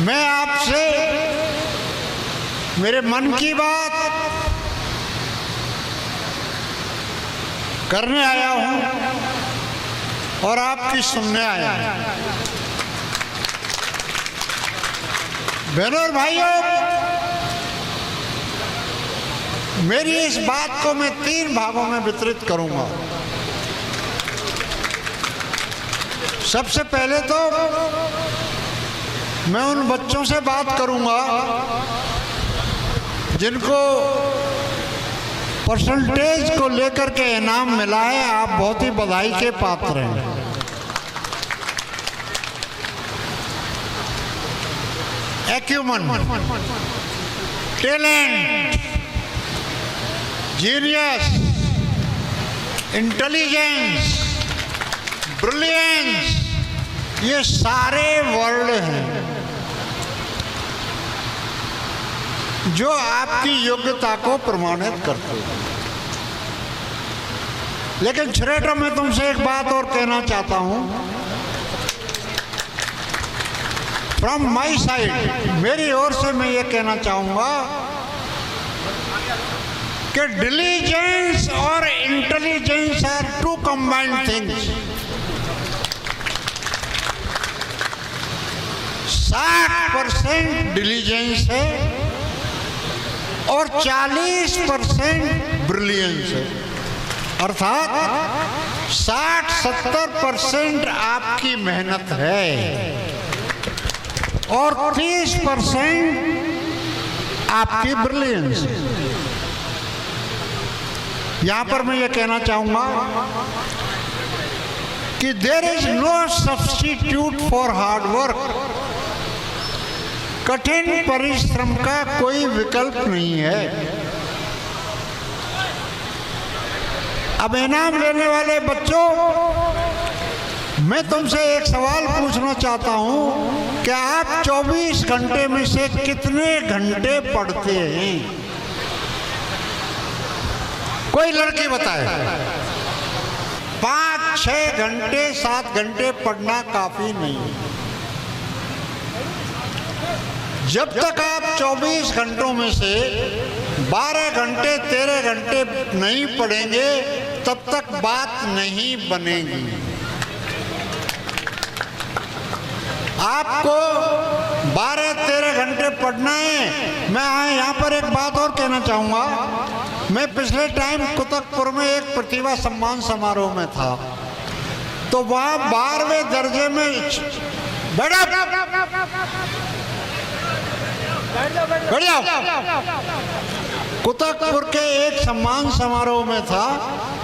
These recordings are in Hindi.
मैं आपसे मेरे मन की बात करने आया हूं और आपकी सुनने आया हूं। बहनों और भाइयों, मेरी इस बात को मैं 3 भागों में वितरित करूंगा। सबसे पहले तो मैं उन बच्चों से बात करूंगा जिनको परसेंटेज को लेकर के इनाम मिला है। आप बहुत ही बधाई के पात्र हैं। Acumen, talent, genius, intelligence, brilliance, ये सारे वर्ड हैं जो आपकी योग्यता को प्रमाणित करते हैं। लेकिन छरेटो, मैं तुमसे एक बात और कहना चाहता हूं। फ्रॉम माई साइड, मेरी ओर से मैं ये कहना चाहूंगा कि डिलीजेंस और intelligence are 2 combined things. 60% diligence है और 40% ब्रिलियंस है। अर्थात 60-70% आपकी मेहनत है और 30% आपकी ब्रिलियंस है। यहां पर मैं ये कहना चाहूंगा कि there is no substitute for hard work. कठिन परिश्रम का कोई विकल्प नहीं है। अब इनाम लेने वाले बच्चों, मैं तुमसे एक सवाल पूछना चाहता हूं कि आप 24 घंटे में से कितने घंटे पढ़ते हैं? कोई लड़की बताए। 5-6 घंटे 7 घंटे पढ़ना काफी नहीं है। जब तक आप 24 घंटों में से 12 घंटे 13 घंटे नहीं पढ़ेंगे तब तक बात नहीं बनेगी। आपको 12-13 घंटे पढ़ना है। मैं यहाँ पर एक बात और कहना चाहूँगा। मैं पिछले टाइम कुतुबपुर में एक प्रतिभा सम्मान समारोह में था, तो वहाँ 12वें दर्जे में बढ़िया कुतुबपुर के एक सम्मान समारोह में था,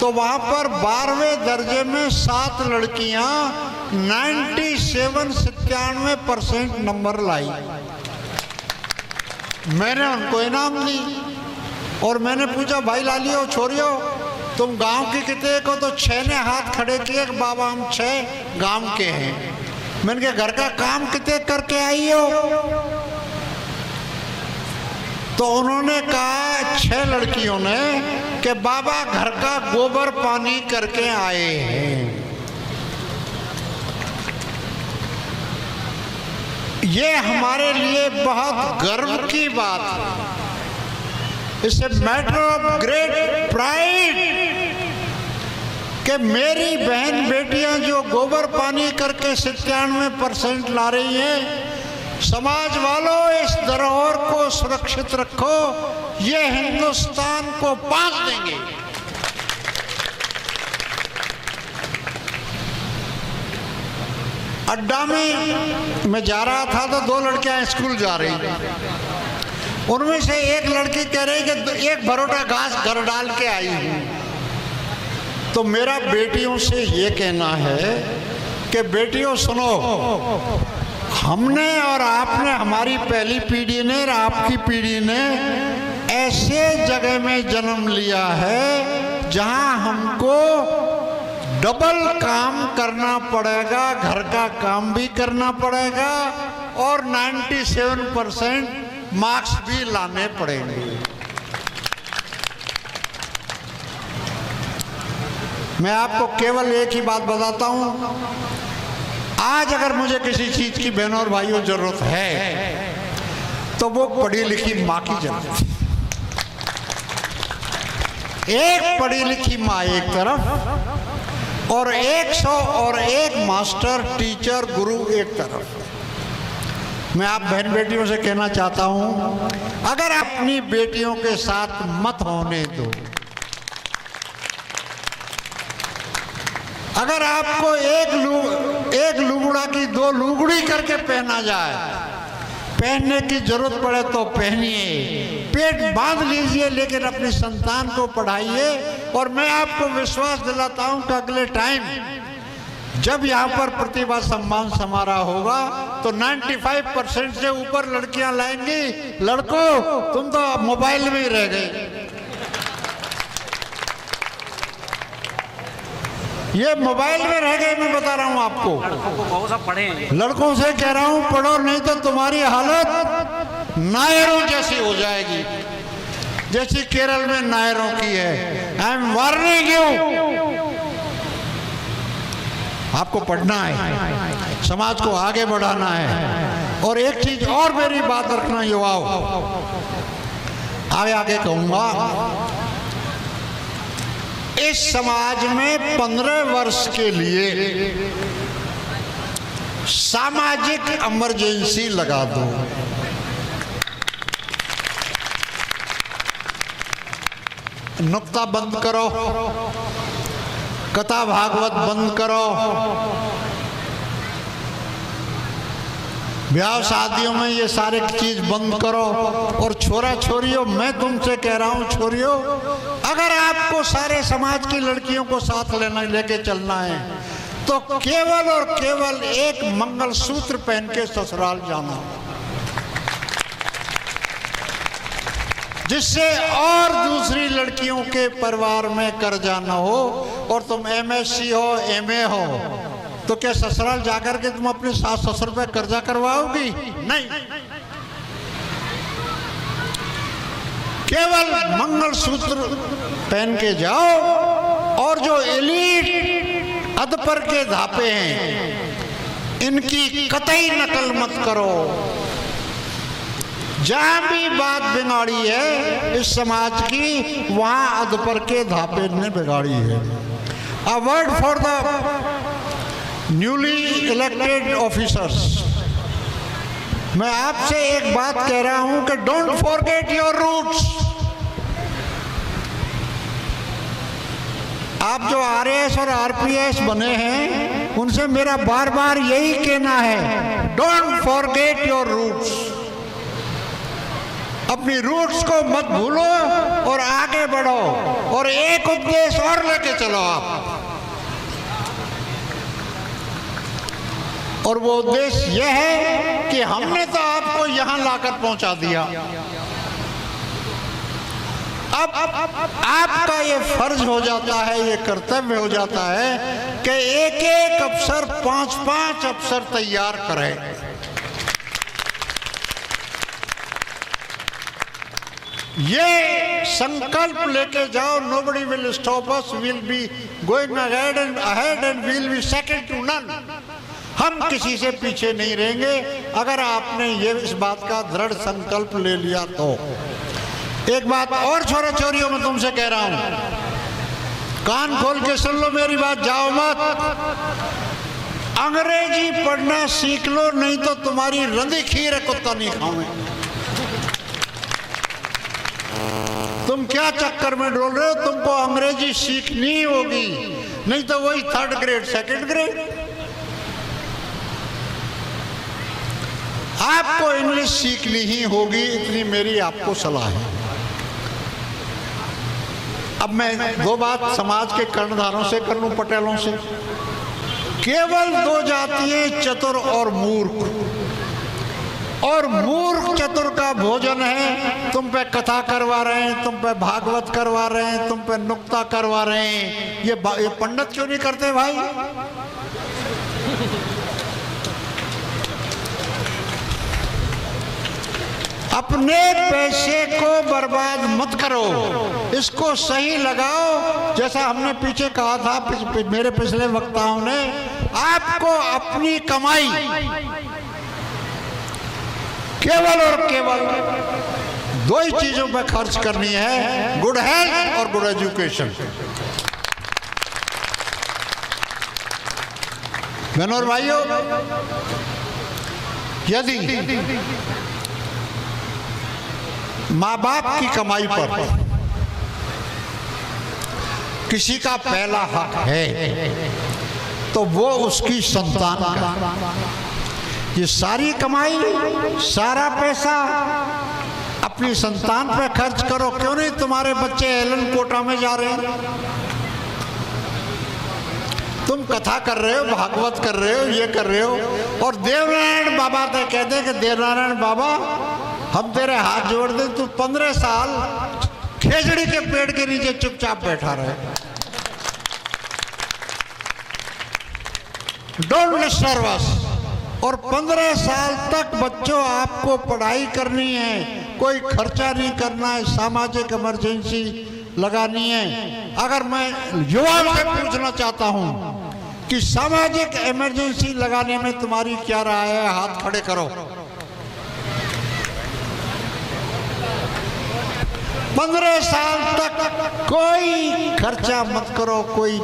तो वहां पर 12वें दर्जे में 7 लड़कियां 97-97% नंबर लाई। मैंने उनको इनाम दी और मैंने पूछा, भाई लालियो छोरियो, तुम गांव की कितने को? तो 6 ने हाथ खड़े किए, बाबा हम 6 गांव के हैं। मैंने कहा घर का काम कितने करके आई हो? तो उन्होंने कहा 6 लड़कियों ने कि बाबा घर का गोबर पानी करके आए हैं। ये हमारे लिए बहुत गर्व की बात है। It's a matter of great pride कि मेरी बहन बेटियां जो गोबर पानी करके 97% ला रही हैं। समाज वालों, इस धरोहर को सुरक्षित रखो, ये हिंदुस्तान को बांट देंगे। अड्डा में मैं जा रहा था तो 2 लड़कियां स्कूल जा रही थी। उनमें से एक लड़की कह रही कि 1 भरोटा घास घर डाल के आई हूं। तो मेरा बेटियों से ये कहना है कि बेटियों सुनो, हमने और आपने, हमारी पहली पीढ़ी ने और आपकी पीढ़ी ने ऐसे जगह में जन्म लिया है जहां हमको डबल काम करना पड़ेगा, घर का काम भी करना पड़ेगा और 97% मार्क्स भी लाने पड़ेंगे। मैं आपको केवल एक ही बात बताता हूं, आज अगर मुझे किसी चीज की बहनों और भाइयों जरूरत है तो वो पढ़ी लिखी माँ की जरूरत है। एक पढ़ी लिखी माँ एक तरफ और 101 मास्टर टीचर गुरु एक तरफ। मैं आप बहन बेटियों से कहना चाहता हूं, अगर अपनी बेटियों के साथ मत होने दो। अगर आपको एक लुगड़ा की 2 लुगड़ी करके पहना जाए, पहनने की जरूरत पड़े तो पहनिए, पेट बांध लीजिए, लेकिन अपनी संतान को पढ़ाइए। और मैं आपको विश्वास दिलाता हूं कि अगले टाइम जब यहाँ पर प्रतिभा सम्मान समारोह होगा तो 95% से ऊपर लड़कियां लाएंगी। लड़कों, तुम तो मोबाइल में ही रह गए। ये मोबाइल में रह गए, मैं बता रहा हूं आपको। बहुत सब पढ़े हैं। लड़कों से कह रहा हूं, पढ़ो, नहीं तो तुम्हारी हालत नायरों जैसी हो जाएगी, जैसी केरल में नायरों की है। I am warning you. आपको पढ़ना है, समाज को आगे बढ़ाना है। और एक चीज और मेरी बात रखना युवाओं, आगे कहूंगा, इस समाज में 15 वर्ष के लिए सामाजिक इमरजेंसी लगा दो। नुक्ता बंद करो, कथा भागवत बंद करो, ब्याह शादियों में ये सारे चीज बंद करो। और छोरा छोरियों, मैं तुमसे कह रहा हूं, छोरियों, अगर आपको सारे समाज की लड़कियों को साथ लेके चलना है तो केवल और केवल एक मंगलसूत्र पहन के ससुराल जाना, जिससे और दूसरी लड़कियों के परिवार में कर्जा न हो। और तुम MSc हो, MA हो, तो क्या ससुराल जाकर के तुम अपने सास ससुर पे कर्जा करवाओगी? नहीं। केवल मंगलसूत्र पहन के जाओ। और जो एलीट अधपर के धापे हैं, इनकी कतई नकल मत करो। जहां भी बात बिगाड़ी है इस समाज की, वहां अधपर के धापे ने बिगाड़ी है। A word for the newly elected officers, मैं आपसे एक बात कह रहा हूं कि डोंट फॉरगेट योर रूट्स। आप जो RAS और RPS बने हैं, उनसे मेरा बार बार यही कहना है, डोंट फॉरगेट योर रूट्स। अपनी रूट्स को मत भूलो और आगे बढ़ो। और एक उद्देश्य और लेके चलो आप, और वो उद्देश्य यह है कि हमने तो आपको यहां लाकर पहुंचा दिया, अब आपका ये फर्ज हो जाता है, ये कर्तव्य हो जाता है कि एक एक अफसर 5-5 अफसर तैयार करें। ये संकल्प लेके जाओ, nobody will stop us, we'll be going ahead and we'll be second to none। हम किसी से पीछे नहीं रहेंगे अगर आपने ये इस बात का दृढ़ संकल्प ले लिया तो। एक बात और छोरा छोरियों में तुमसे कह रहा हूं, कान खोल के सुन लो मेरी बात, जाओ मत। अंग्रेजी पढ़ना सीख लो, नहीं तो तुम्हारी रंधी खीर कुत्ता नहीं खाओगे। तुम क्या चक्कर में डोल रहे हो? तुमको अंग्रेजी सीखनी होगी, नहीं तो वही 3rd ग्रेड 2nd ग्रेड। आपको इंग्लिश सीखनी ही होगी, इतनी मेरी आपको सलाह है। अब मैं 2 बात समाज के कर्णधारों से कर लूं, पटेलों से। केवल 2 जातियां, चतुर और मूर्ख। और मूर्ख चतुर का भोजन है, तुम पे कथा करवा रहे हैं, तुम पे भागवत करवा रहे हैं, तुम पे नुक्ता करवा रहे हैं। ये पंडित क्यों नहीं करते भाई? अपने पैसे को बर्बाद मत करो, इसको सही लगाओ। जैसा हमने पीछे कहा था मेरे पिछले वक्ताओं ने, आपको अपनी कमाई केवल और केवल दो ही चीजों पर खर्च करनी है, गुड हेल्थ और गुड एजुकेशन। बहनों और भाइयों, यदि माँ बाप की कमाई पर किसी का पहला हक है तो वो उसकी संतान का। ये सारी कमाई, सारा पैसा अपनी संतान पे खर्च करो। क्यों नहीं तुम्हारे बच्चे एलन कोटा में जा रहे हैं, तुम कथा कर रहे हो, भागवत कर रहे हो, ये कर रहे हो, और देवनारायण बाबा तो कहते हैं कि देवनारायण बाबा हम तेरे हाथ जोड़ दे, तू 15 साल खेजड़ी के पेड़ के नीचे चुपचाप बैठा रहे, डोंट डिस्टर्ब अस। और 15 साल तक बच्चों आपको पढ़ाई करनी है, कोई खर्चा नहीं करना है, सामाजिक इमरजेंसी लगानी है। अगर मैं युवाओं से पूछना चाहता हूं कि सामाजिक इमरजेंसी लगाने में तुम्हारी क्या राय है, हाथ खड़े करो। 15 साल तक कोई खर्चा मत करो, कोई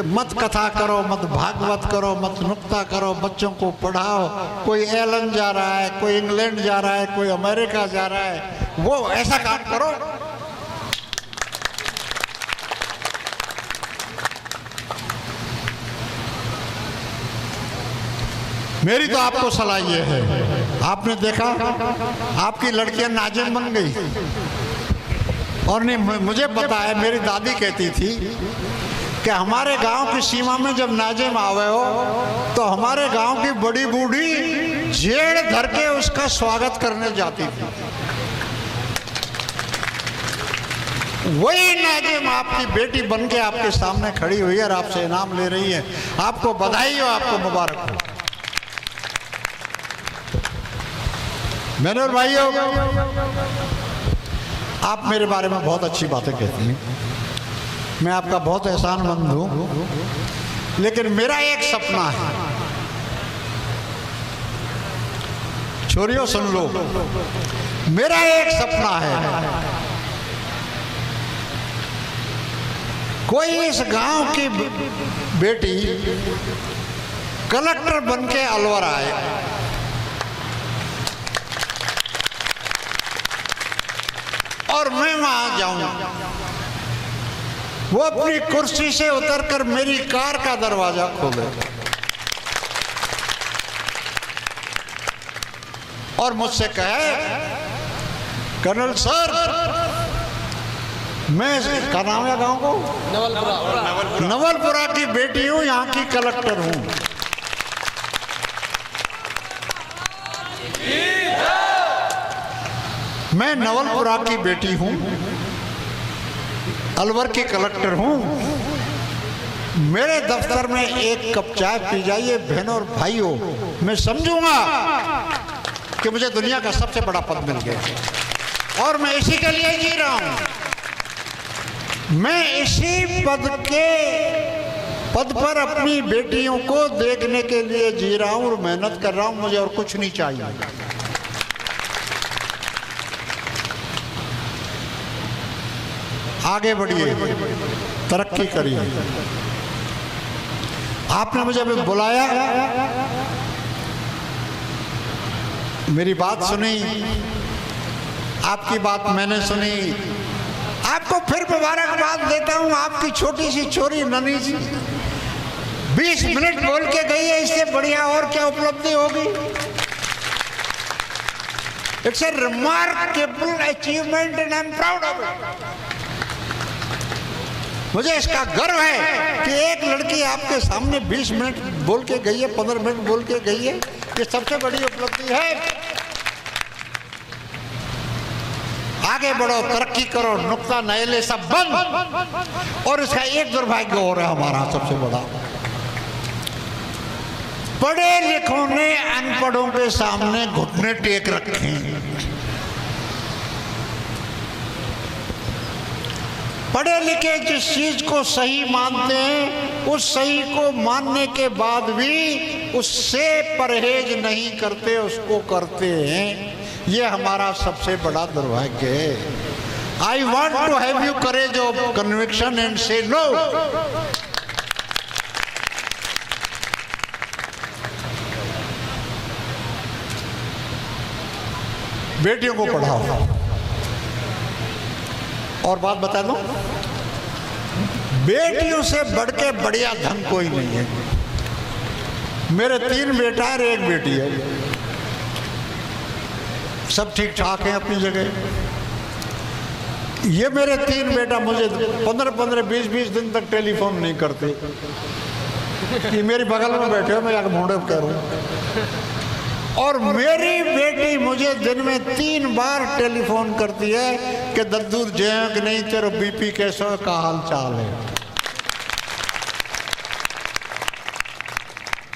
मत कथा करो, मत भागवत करो, मत नुक्ता करो, बच्चों को पढ़ाओ। कोई एलन जा रहा है, कोई इंग्लैंड जा रहा है, कोई अमेरिका जा रहा है, वो ऐसा काम करो। मेरी तो आपको सलाह ये है, आपने देखा आपकी लड़कियां नाजिम बन गई, और नहीं मुझे पता है, मेरी दादी कहती थी कि हमारे गांव की सीमा में जब नाजिम आवे हो तो हमारे गांव की बड़ी बूढ़ी जेड़ धर के उसका स्वागत करने जाती थी। वही नाजिम आपकी बेटी बन के आपके सामने खड़ी हुई है और आपसे इनाम ले रही है। आपको बधाई हो, आपको मुबारक हो। मेरे भाइयों, आप मेरे बारे में बहुत अच्छी बातें कहती हैं, मैं आपका बहुत एहसानमंद हूं, लेकिन मेरा एक सपना है। छोरियों सुन लो, मेरा एक सपना है, कोई इस गांव की बेटी कलेक्टर बन के अलवर आए और मैं वहां जाऊं, वो अपनी कुर्सी से उतरकर मेरी कार का दरवाजा खोले और मुझसे कहे, कर्नल सर, मैं क्या नाम है गांव को, नवलपुरा की बेटी हूं, यहाँ की कलेक्टर हूं। मैं नवलपुरा की बेटी हूं, अलवर की कलेक्टर हूं, मेरे दफ्तर में एक कप चाय पी जाइए बहनों और भाइयों, मैं समझूंगा कि मुझे दुनिया का सबसे बड़ा पद मिल गया और मैं इसी के लिए जी रहा हूं। मैं इसी पद पर अपनी बेटियों को देखने के लिए जी रहा हूं और मेहनत कर रहा हूं, मुझे और कुछ नहीं चाहिए। आगे बढ़िए, तरक्की करिए। आपने मुझे अभी बुलाया, मेरी बात सुनी, आपकी बात मैंने सुनी, आपको फिर मुबारकबाद देता हूं। आपकी छोटी सी छोरी ननी जी 20 मिनट बोल के गई है, इससे बढ़िया और क्या उपलब्धि होगी। It's a remarkable achievement and I am proud of it. मुझे इसका गर्व है कि एक लड़की आपके सामने 20 मिनट बोल के गई है, 15 मिनट बोल के गई है, ये सबसे बड़ी उपलब्धि है। आगे बढ़ो, तरक्की करो, नुक्ता नहले सब बंद। और इसका एक दुर्भाग्य हो रहा है हमारा सबसे बड़ा, पढ़े लिखों ने अनपढ़ों के सामने घुटने टेक रखे हैं। पढ़े लिखे जिस चीज को सही मानते हैं, उस सही को मानने के बाद भी उससे परहेज नहीं करते, उसको करते हैं। ये हमारा सबसे बड़ा दुर्भाग्य है। I want to have you courage of conviction and say no. बेटियों को पढ़ाओ। और बात बता दूं, बेटियों से बढ़ के बढ़िया धन कोई नहीं है। मेरे 3 बेटा और 1 बेटी है, सब ठीक ठाक है अपनी जगह। ये मेरे 3 बेटा मुझे 15-15, 20-20 दिन तक टेलीफोन नहीं करते। ये मेरी बगल में बैठे हो, मैं आगे मुंडे कह रहा हूँ। और मेरी बेटी मुझे दिन में 3 बार टेलीफोन करती है कि दद्दू जय कि नहीं, तेरा बीपी कैसा है, का हाल चाल है।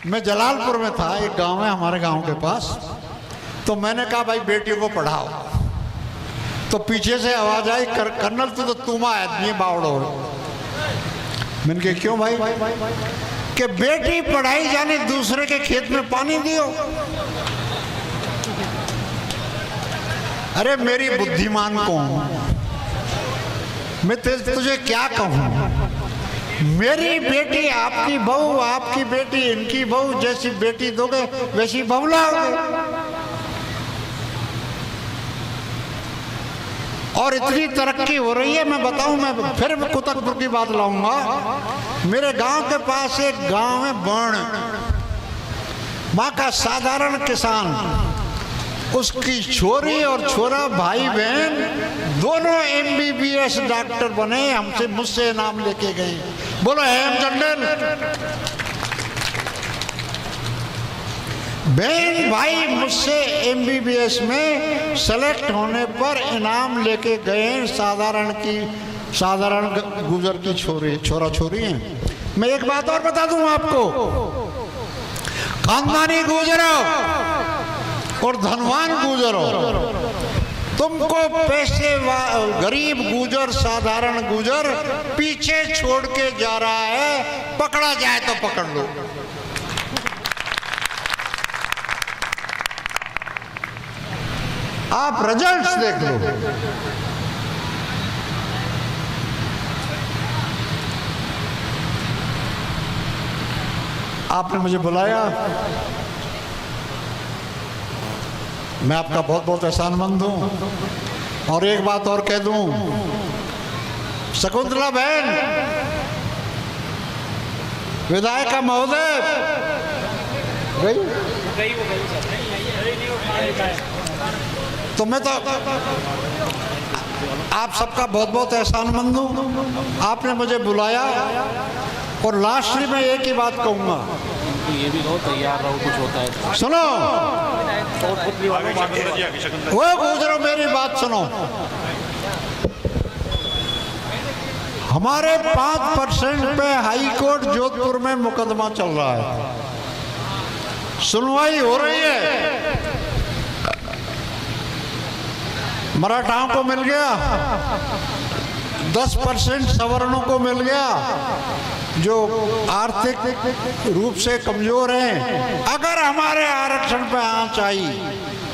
मैं जलालपुर में था, एक गांव है हमारे गांव के पास, तो मैंने कहा भाई बेटियों को पढ़ाओ। तो पीछे से आवाज आई, कर्नल तू तो तुमा आदमी बावड़ो। मैंने कहा क्यों भाई? कि बेटी पढ़ाई जाने दूसरे के खेत में पानी दियो। अरे मेरी बुद्धिमान कौन, मैं तुझे क्या कहूं? मेरी बेटी आपकी बहू, आपकी बेटी इनकी बहू, जैसी बेटी दोगे वैसी बहू लाओगे। और इतनी तरक्की हो रही है, मैं बताऊं, मैं फिर कुतुबपुर की बात लाऊंगा। मेरे गांव के पास एक गांव है बण, माँ का साधारण किसान, उसकी छोरी और छोरा भाई बहन दोनों MBBS डॉक्टर बने, हमसे मुझसे नाम लेके गए। बोलो हेमचंदन। बहन भाई मुझसे MBBS में सेलेक्ट होने पर इनाम लेके गए। साधारण गुजर की छोरा छोरी हैं। मैं एक बात और बता दूं आपको, खानदानी गुजरो और धनवान गुजरो, तुमको पैसे गरीब गुजर, साधारण गुजर पीछे छोड़ के जा रहा है। पकड़ा जाए तो पकड़ लो। आप रिजल्ट्स देख लो। आपने मुझे बुलाया, मैं आपका बहुत बहुत एहसानमंद हूं। और एक बात और कह दूं, शकुंतला बहन, विधायिका महोदय, तो मैं तो आप सबका बहुत बहुत एहसानमंद हूँ। आपने मुझे बुलाया और लास्ट में एक ही बात कहूँगा, ये भी बहुत तैयार रहो, कुछ होता है। सुनो, वो गुजरो, मेरी बात सुनो। हमारे 5% पे हाई कोर्ट जोधपुर में मुकदमा चल रहा है, सुनवाई हो रही है। मराठाओं को मिल गया, 10% सवर्णों को मिल गया जो आर्थिक रूप से कमजोर हैं। अगर हमारे आरक्षण पे आंच आई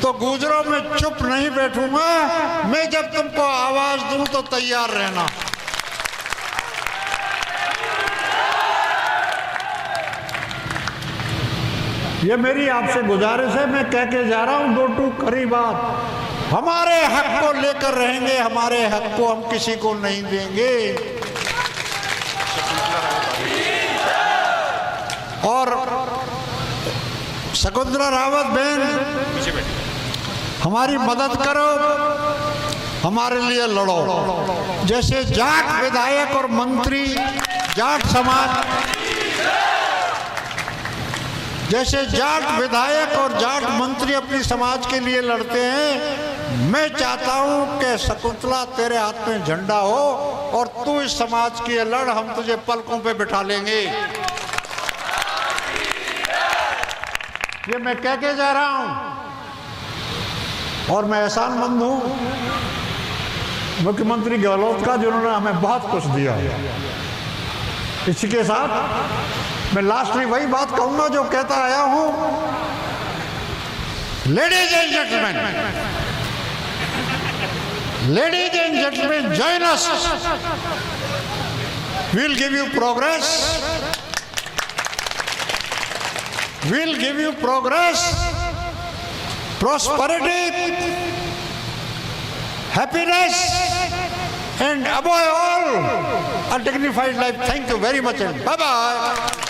तो गुजरों में चुप नहीं बैठूंगा। मैं जब तुमको आवाज दूं तो तैयार रहना। ये मेरी आपसे गुजारिश है, मैं कह के जा रहा हूं 2 टूक खरी बात। हमारे हक को लेकर रहेंगे, हमारे हक को हम किसी को नहीं देंगे। और शकुंतला रावत बहन, हमारी मदद करो, हमारे लिए लड़ो। जैसे जाट विधायक और मंत्री, जाट समाज, जैसे जाट विधायक और जाट मंत्री अपनी समाज के लिए लड़ते हैं, मैं चाहता हूं कि शकुंतला तेरे हाथ में झंडा हो और तू इस समाज की लड़, हम तुझे पलकों पे बिठा लेंगे। ये मैं कह के जा रहा हूं और मैं एहसानमंद हूं मुख्यमंत्री गहलोत का, जिन्होंने हमें बहुत कुछ दिया। इसी के साथ मैं लास्ट में वही बात कहूंगा जो कहता आया हूं। Ladies and gentleman, ladies and gentlemen, join us. We'll give you progress. We'll give you progress, prosperity, happiness, and above all, a dignified life. Thank you very much and bye-bye.